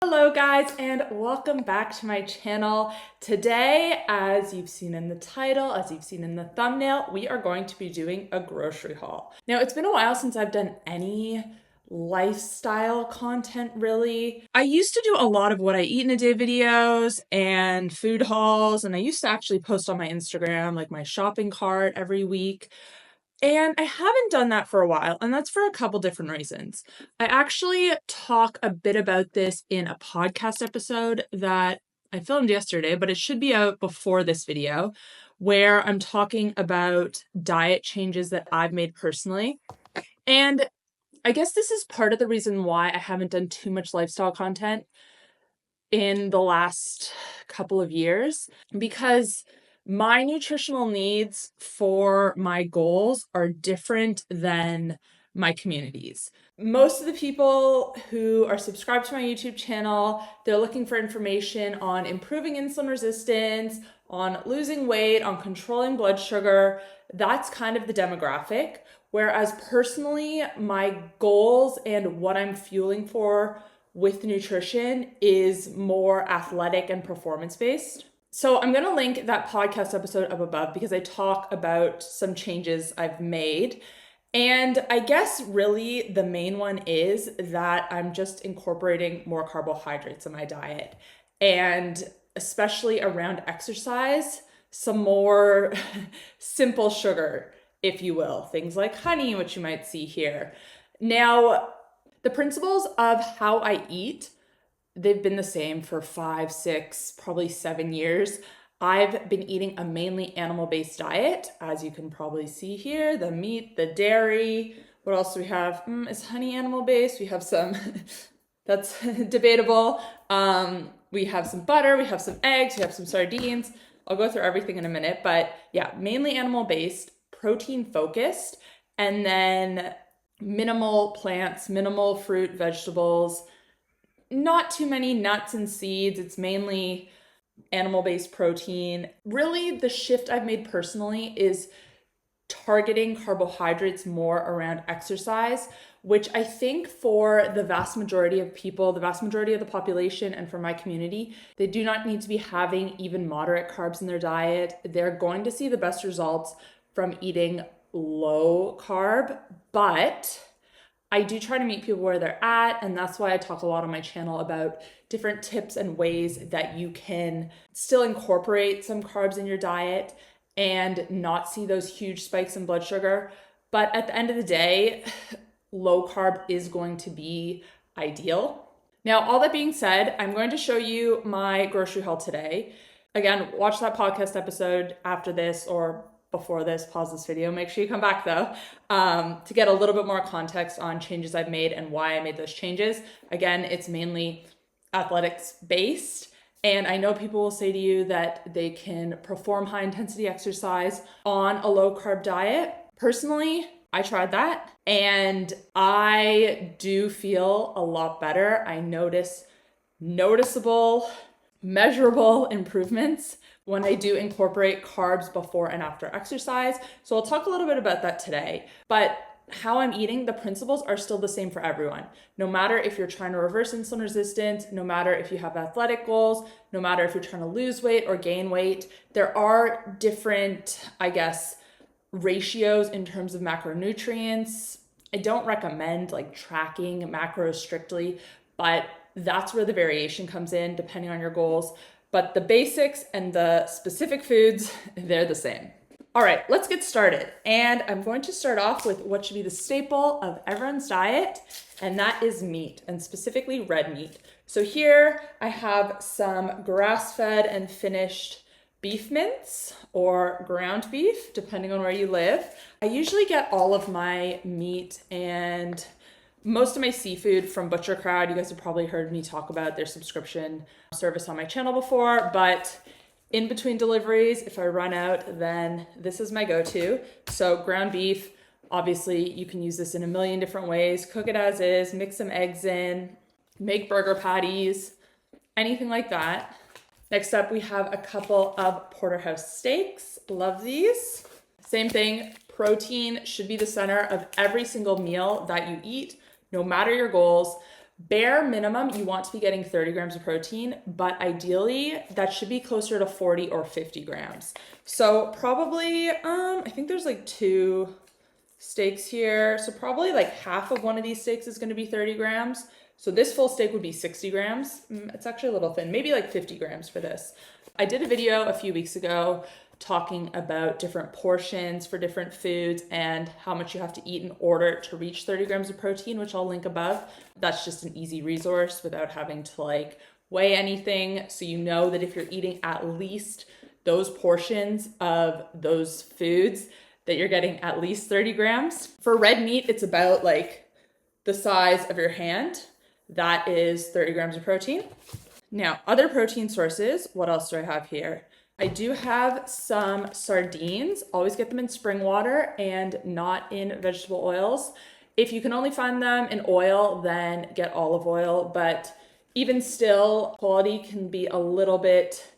Hello guys, and welcome back to my channel. Today, as you've seen in the title, as you've seen in the thumbnail, we are going to be doing a grocery haul. Now, it's been a while since I've done any lifestyle content, really. I used to do a lot of what I eat in a day videos and food hauls, and I used to actually post on my Instagram, like my shopping cart every week. And I haven't done that for a while, and that's for a couple different reasons. I actually talk a bit about this in a podcast episode that I filmed yesterday, but it should be out before this video, where I'm talking about diet changes that I've made personally. And I guess this is part of the reason why I haven't done too much lifestyle content in the last couple of years, because my nutritional needs for my goals are different than my community's. Most of the people who are subscribed to my YouTube channel, they're looking for information on improving insulin resistance, on losing weight, on controlling blood sugar. That's kind of the demographic. Whereas personally, my goals and what I'm fueling for with nutrition is more athletic and performance-based. So I'm going to link that podcast episode up above because I talk about some changes I've made. And I guess really the main one is that I'm just incorporating more carbohydrates in my diet. And especially around exercise, some more simple sugar, if you will. Things like honey, which you might see here. Now, the principles of how I eat, they've been the same for 5, 6, probably 7 years. I've been eating a mainly animal-based diet, as you can probably see here, the meat, the dairy. What else do we have? Is honey animal-based? We have some, that's debatable. We have some butter, we have some eggs, we have some sardines. I'll go through everything in a minute, but yeah, mainly animal-based, protein-focused, and then minimal plants, minimal fruit, vegetables, not too many nuts and seeds. It's mainly animal-based protein. Really, the shift I've made personally is targeting carbohydrates more around exercise, which I think for the vast majority of people, the vast majority of the population, and for my community, they do not need to be having even moderate carbs in their diet. They're going to see the best results from eating low carb, but I do try to meet people where they're at, and that's why I talk a lot on my channel about different tips and ways that you can still incorporate some carbs in your diet and not see those huge spikes in blood sugar. But at the end of the day, low carb is going to be ideal. Now, all that being said, I'm going to show you my grocery haul today. Again, watch that podcast episode after this or before this, pause this video. Make sure you come back though, to get a little bit more context on changes I've made and why I made those changes. Again, it's mainly athletics based. And I know people will say to you that they can perform high intensity exercise on a low carb diet. Personally, I tried that and I do feel a lot better. I notice noticeable, measurable improvements when I do incorporate carbs before and after exercise. So I'll talk a little bit about that today, but how I'm eating, the principles are still the same for everyone. No matter if you're trying to reverse insulin resistance, no matter if you have athletic goals, no matter if you're trying to lose weight or gain weight, there are different, I guess, ratios in terms of macronutrients. I don't recommend like tracking macros strictly, but that's where the variation comes in depending on your goals. But the basics and the specific foods, they're the same. All right, let's get started. And I'm going to start off with what should be the staple of everyone's diet, and that is meat, and specifically red meat. So here I have some grass-fed and finished beef mince or ground beef, depending on where you live. I usually get all of my meat and most of my seafood from Butcher Crowd. You guys have probably heard me talk about their subscription service on my channel before, but in between deliveries, if I run out, then this is my go-to. So ground beef, obviously you can use this in a million different ways. Cook it as is, mix some eggs in, make burger patties, anything like that. Next up, we have a couple of porterhouse steaks. Love these. Same thing, protein should be the center of every single meal that you eat, no matter your goals. Bare minimum, you want to be getting 30 grams of protein, but ideally that should be closer to 40 or 50 grams. So probably, I think there's like 2 steaks here. So probably like half of one of these steaks is going to be 30 grams. So this full steak would be 60 grams. It's actually a little thin, maybe like 50 grams for this. I did a video a few weeks ago talking about different portions for different foods and how much you have to eat in order to reach 30 grams of protein, which I'll link above. That's just an easy resource without having to like weigh anything. So you know that if you're eating at least those portions of those foods, that you're getting at least 30 grams. For red meat, it's about like the size of your hand. That is 30 grams of protein. Now, other protein sources, what else do I have here? I do have some sardines. Always get them in spring water and not in vegetable oils. If you can only find them in oil, then get olive oil. But even still, quality can be a little bit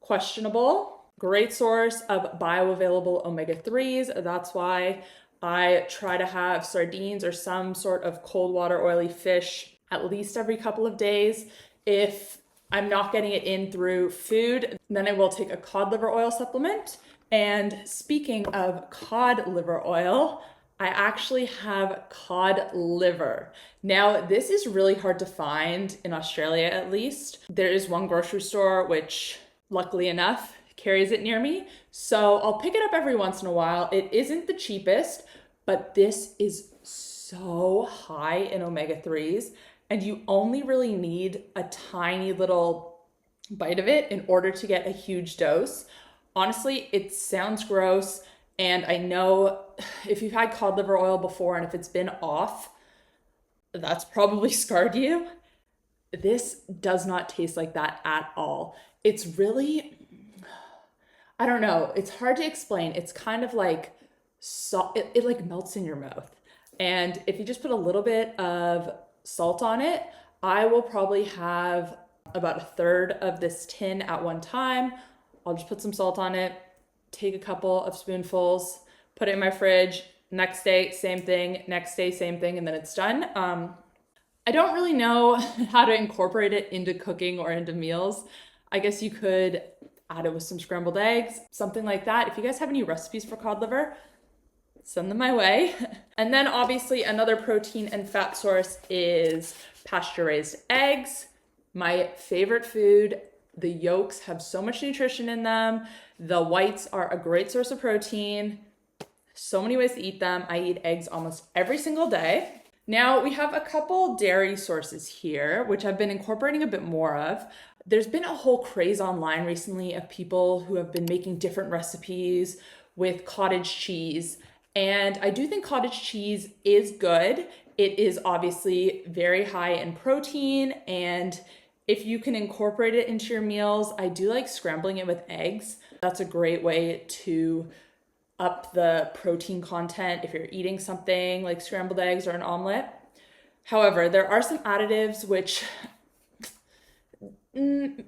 questionable. Great source of bioavailable omega-3s. That's why I try to have sardines or some sort of cold water oily fish at least every couple of days. If I'm not getting it in through food, then I will take a cod liver oil supplement. And speaking of cod liver oil, I actually have cod liver. Now, this is really hard to find in Australia, at least. There is one grocery store, which luckily enough carries it near me. So I'll pick it up every once in a while. It isn't the cheapest, but this is so high in omega-3s. And you only really need a tiny little bite of it in order to get a huge dose. Honestly, it sounds gross. And I know if you've had cod liver oil before and if it's been off, that's probably scarred you. This does not taste like that at all. It's really, I don't know. It's hard to explain. It's kind of like, it like melts in your mouth. And if you just put a little bit of salt on it, I will probably have about a third of this tin at one time. I'll just put some salt on it, take a couple of spoonfuls, put it in my fridge. Next day, same thing. Next day, same thing, and then it's done. I don't really know how to incorporate it into cooking or into meals. I guess you could add it with some scrambled eggs, something like that. If you guys have any recipes for cod liver, send them my way. And then obviously another protein and fat source is pasture-raised eggs. My favorite food. The yolks have so much nutrition in them. The whites are a great source of protein. So many ways to eat them. I eat eggs almost every single day. Now we have a couple dairy sources here, which I've been incorporating a bit more of. There's been a whole craze online recently of people who have been making different recipes with cottage cheese. And I do think cottage cheese is good. It is obviously very high in protein, and if you can incorporate it into your meals, I do like scrambling it with eggs. That's a great way to up the protein content if you're eating something like scrambled eggs or an omelet. However, there are some additives which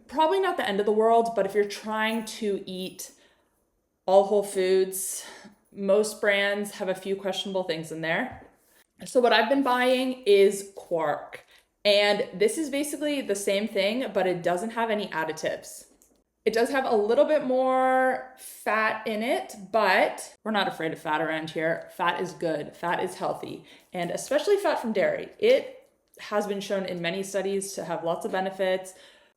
probably not the end of the world, but if you're trying to eat all whole foods, most brands have a few questionable things in there. So what I've been buying is quark. And this is basically the same thing, but it doesn't have any additives. It does have a little bit more fat in it, but we're not afraid of fat around here. Fat is good. Fat is healthy, and especially fat from dairy. It has been shown in many studies to have lots of benefits,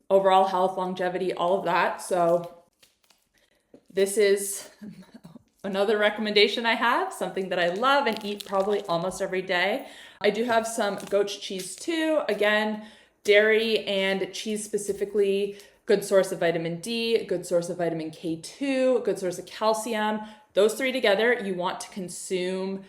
overall health, longevity, all of that. So this is another recommendation I have, something that I love and eat probably almost every day. I do have some goat cheese too. Again, dairy and cheese specifically, good source of vitamin D, good source of vitamin K2, good source of calcium. Those three together you want to consume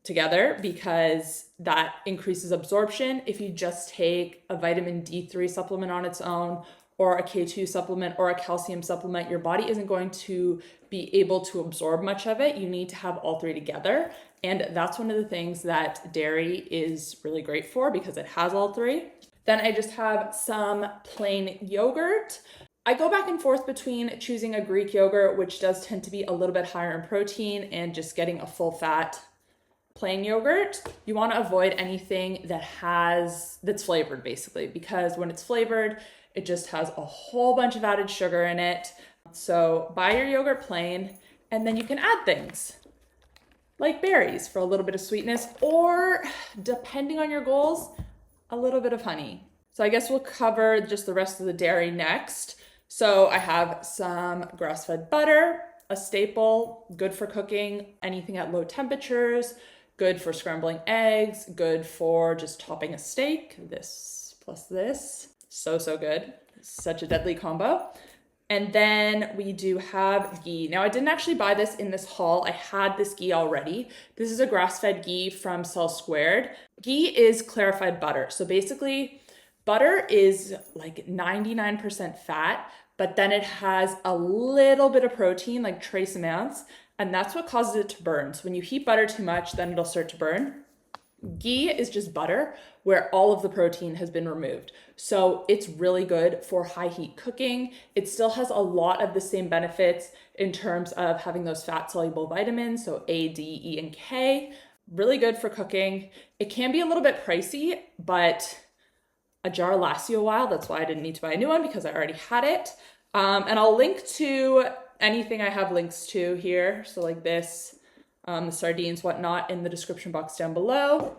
together because that increases absorption. If you just take a vitamin D3 supplement on its own, or a K2 supplement or a calcium supplement, your body isn't going to be able to absorb much of it. You need to have all three together. And that's one of the things that dairy is really great for because it has all three. Then I just have some plain yogurt. I go back and forth between choosing a Greek yogurt, which does tend to be a little bit higher in protein, and just getting a full fat plain yogurt, you want to avoid anything that's flavored basically, because when it's flavored, it just has a whole bunch of added sugar in it. So buy your yogurt plain, and then you can add things like berries for a little bit of sweetness, or depending on your goals, a little bit of honey. So I guess we'll cover just the rest of the dairy next. So I have some grass-fed butter, a staple, good for cooking anything at low temperatures, good for scrambling eggs, good for just topping a steak. This plus this, so good. Such a deadly combo. And then we do have ghee. Now I didn't actually buy this in this haul. I had this ghee already. This is a grass-fed ghee from Cell Squared. Ghee is clarified butter. So basically butter is like 99% fat, but then it has a little bit of protein, like trace amounts, and that's what causes it to burn. So when you heat butter too much, then it'll start to burn. Ghee is just butter where all of the protein has been removed. So it's really good for high heat cooking. It still has a lot of the same benefits in terms of having those fat soluble vitamins, so A, D, E, and K. Really good for cooking. It can be a little bit pricey, but a jar lasts you a while. That's why I didn't need to buy a new one, because I already had it. And I'll link to anything I have links to here. So like this, the sardines, whatnot, in the description box down below.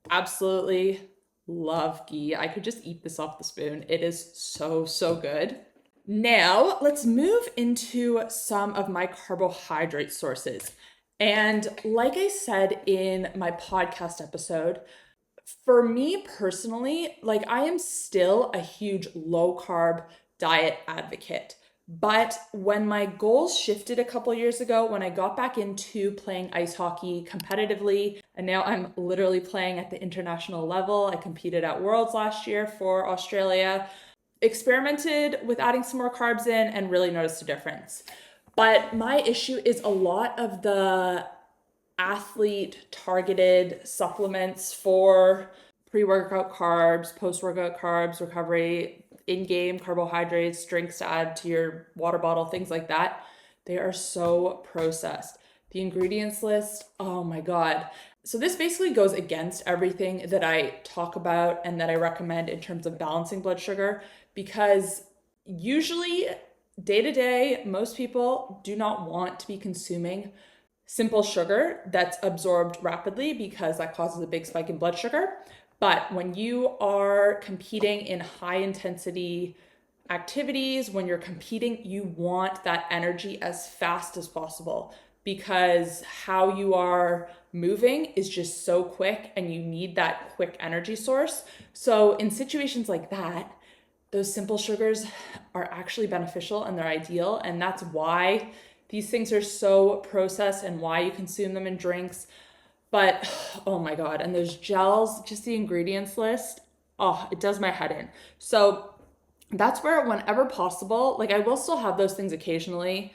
Absolutely love ghee. I could just eat this off the spoon. It is so good. Now let's move into some of my carbohydrate sources. And like I said in my podcast episode, for me personally, like I am still a huge low carb diet advocate. But when my goals shifted a couple years ago, when I got back into playing ice hockey competitively, and now I'm literally playing at the international level. I competed at Worlds last year for Australia, experimented with adding some more carbs in and really noticed a difference. But my issue is a lot of the athlete targeted supplements for pre-workout carbs, post-workout carbs, recovery, in-game carbohydrates, drinks to add to your water bottle, things like that. They are so processed. The ingredients list, oh my God. So this basically goes against everything that I talk about and that I recommend in terms of balancing blood sugar, because usually day to day, most people do not want to be consuming simple sugar that's absorbed rapidly, because that causes a big spike in blood sugar. But when you are competing in high intensity activities, when you're competing, you want that energy as fast as possible, because how you are moving is just so quick and you need that quick energy source. So in situations like that, those simple sugars are actually beneficial and they're ideal. And that's why these things are so processed and why you consume them in drinks. But oh my God, and those gels, just the ingredients list, oh, it does my head in. So that's where whenever possible, like I will still have those things occasionally.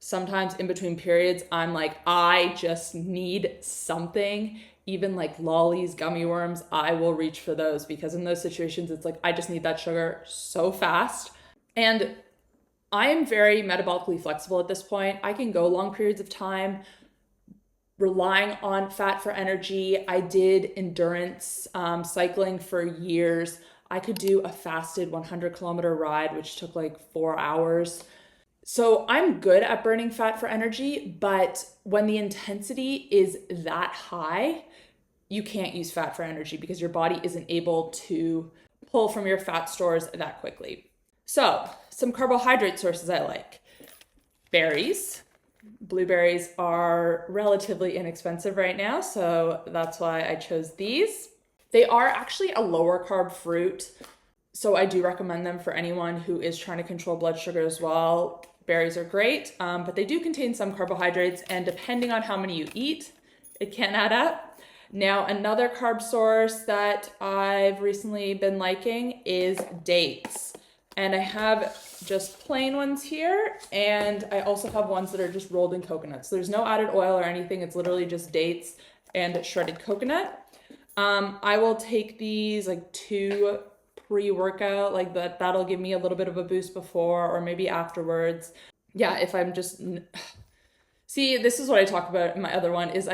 Sometimes in between periods, I'm like, I just need something. Even like lollies, gummy worms, I will reach for those, because in those situations, it's like, I just need that sugar so fast. And I am very metabolically flexible at this point. I can go long periods of time relying on fat for energy. I did endurance cycling for years. I could do a fasted 100-kilometer ride, which took like 4 hours. So I'm good at burning fat for energy, but when the intensity is that high, you can't use fat for energy because your body isn't able to pull from your fat stores that quickly. So some carbohydrate sources I like. Berries. Blueberries are relatively inexpensive right now, so that's why I chose these. They are actually a lower carb fruit, so I do recommend them for anyone who is trying to control blood sugar as well. Berries are great, but they do contain some carbohydrates, and depending on how many you eat, it can add up. Now, another carb source that I've recently been liking is dates. And I have just plain ones here, and I also have ones that are just rolled in coconut. So there's no added oil or anything. It's literally just dates and shredded coconut. I will take these like 2 pre-workout, like that'll give me a little bit of a boost before or maybe afterwards. Yeah, if I'm just... See, this is what I talk about in my other one, is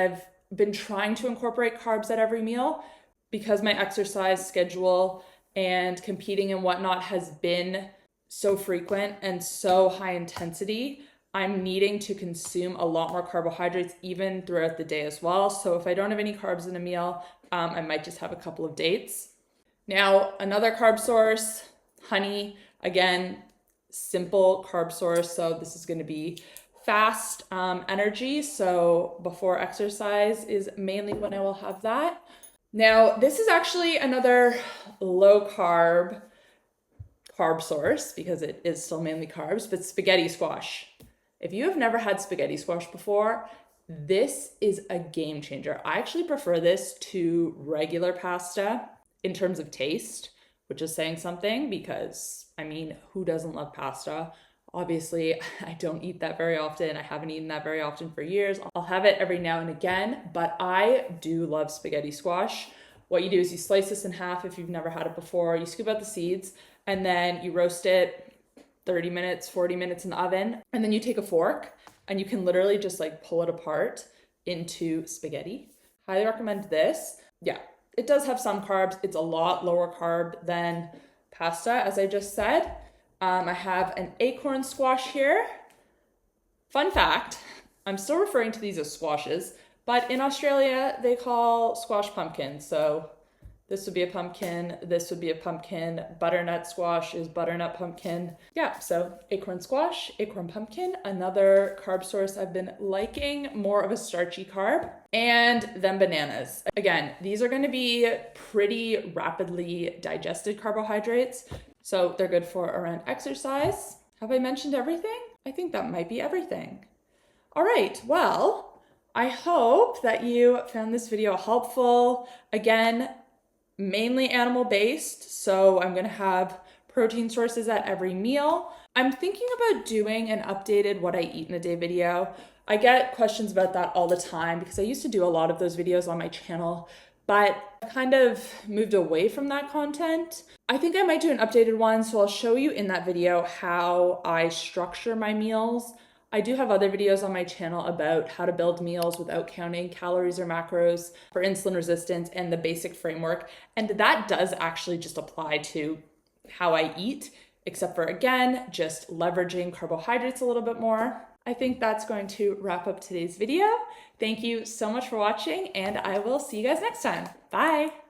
been trying to incorporate carbs at every meal because my exercise schedule and competing and whatnot has been so frequent and so high intensity. I'm needing to consume a lot more carbohydrates even throughout the day as well. So if I don't have any carbs in a meal, I might just have a couple of dates. Now, another carb source, honey. Again, simple carb source. So this is going to be fast energy. So before exercise is mainly when I will have that. Now, this is actually another low carb source because it is still mainly carbs, but spaghetti squash. If you have never had spaghetti squash before, this is a game changer. I actually prefer this to regular pasta in terms of taste, which is saying something because, I mean, who doesn't love pasta? Obviously, I don't eat that very often. I haven't eaten that very often for years. I'll have it every now and again, but I do love spaghetti squash. What you do is you slice this in half if you've never had it before. You scoop out the seeds and then you roast it 30 minutes, 40 minutes in the oven. And then you take a fork and you can literally just like pull it apart into spaghetti. Highly recommend this. Yeah, it does have some carbs. It's a lot lower carb than pasta, as I just said. I have an acorn squash here. Fun fact, I'm still referring to these as squashes, but in Australia, they call squash pumpkin. So this would be a pumpkin, this would be a pumpkin, butternut squash is butternut pumpkin. Yeah, so acorn squash, acorn pumpkin, another carb source I've been liking, more of a starchy carb, and then bananas. Again, these are gonna be pretty rapidly digested carbohydrates, so they're good for around exercise. Have I mentioned everything? I think that might be everything. All right, well, I hope that you found this video helpful. Again, mainly animal-based, so I'm gonna have protein sources at every meal. I'm thinking about doing an updated what I eat in a day video. I get questions about that all the time because I used to do a lot of those videos on my channel, but I kind of moved away from that content. I think I might do an updated one, so I'll show you in that video how I structure my meals. I do have other videos on my channel about how to build meals without counting calories or macros for insulin resistance and the basic framework. And that does actually just apply to how I eat, except for, again, just leveraging carbohydrates a little bit more. I think that's going to wrap up today's video. Thank you so much for watching, and I will see you guys next time. Bye.